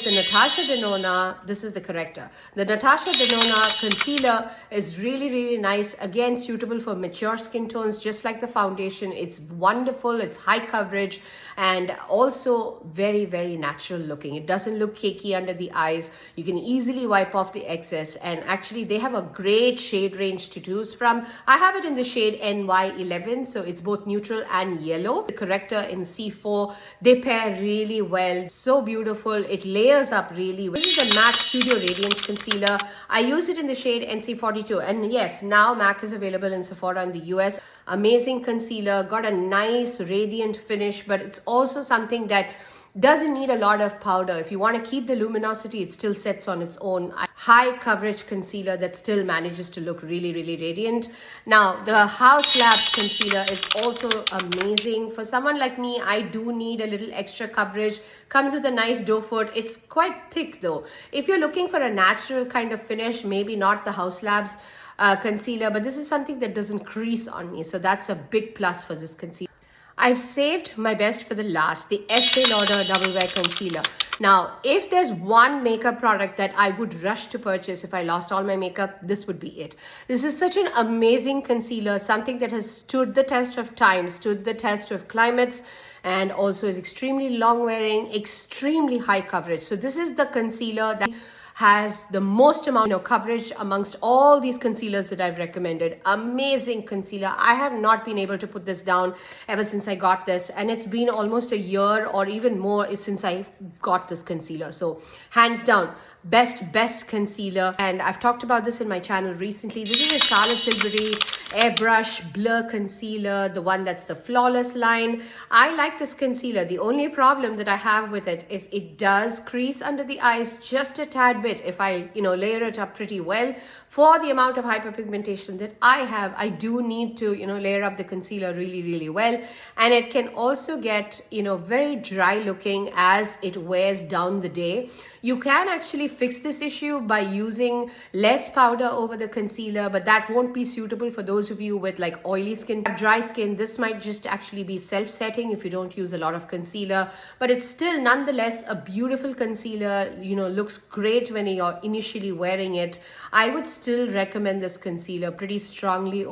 The Natasha Denona, this is the corrector. The Natasha Denona concealer is really nice. Again, suitable for mature skin tones, just like the foundation. It's wonderful, it's high coverage, and also very natural looking. It doesn't look cakey under the eyes. You can easily wipe off the excess, and actually they have a great shade range to choose from. I have it in the shade NY11, so it's both neutral and yellow. The corrector in C4, they pair really well. So beautiful. It layers up really well. This is the MAC Studio Radiance Concealer. I use it in the shade NC42, and yes, now MAC is available in Sephora in the US. Amazing concealer, got a nice radiant finish, but it's also something that doesn't need a lot of powder. If you want to keep the luminosity, it still sets on its own. High coverage concealer that still manages to look really radiant. Now, the House Labs concealer is also amazing. For someone like me, I do need a little extra coverage. Comes with a nice doe foot. It's quite thick though. If you're looking for a natural kind of finish, maybe not the House Labs concealer, but this is something that doesn't crease on me. So that's a big plus for this concealer. I've saved my best for the last, the Estee Lauder Double Wear Concealer. Now, if there's one makeup product that I would rush to purchase if I lost all my makeup, this would be it. This is such an amazing concealer, something that has stood the test of time, stood the test of climates, and also is extremely long wearing, extremely high coverage. So this is the concealer that has the most amount of coverage amongst all these concealers that I've recommended. Amazing concealer. I have not been able to put this down ever since I got this, and it's been almost a year or even more since I got this concealer. So hands down, best concealer. And I've talked about this in my channel recently. This is a Charlotte Tilbury Airbrush Blur Concealer, the one that's the flawless line. I like this concealer. The only problem that I have with it is it does crease under the eyes just a tad bit. If I layer it up pretty well, for the amount of hyperpigmentation that I have, I do need to layer up the concealer really well. And it can also get very dry looking as it wears down the day. You can actually fix this issue by using less powder over the concealer, but that won't be suitable for those of you with like oily skin, dry skin. This might just actually be self-setting if you don't use a lot of concealer, but it's still nonetheless a beautiful concealer. Looks great when you're initially wearing it. I would still recommend this concealer pretty strongly.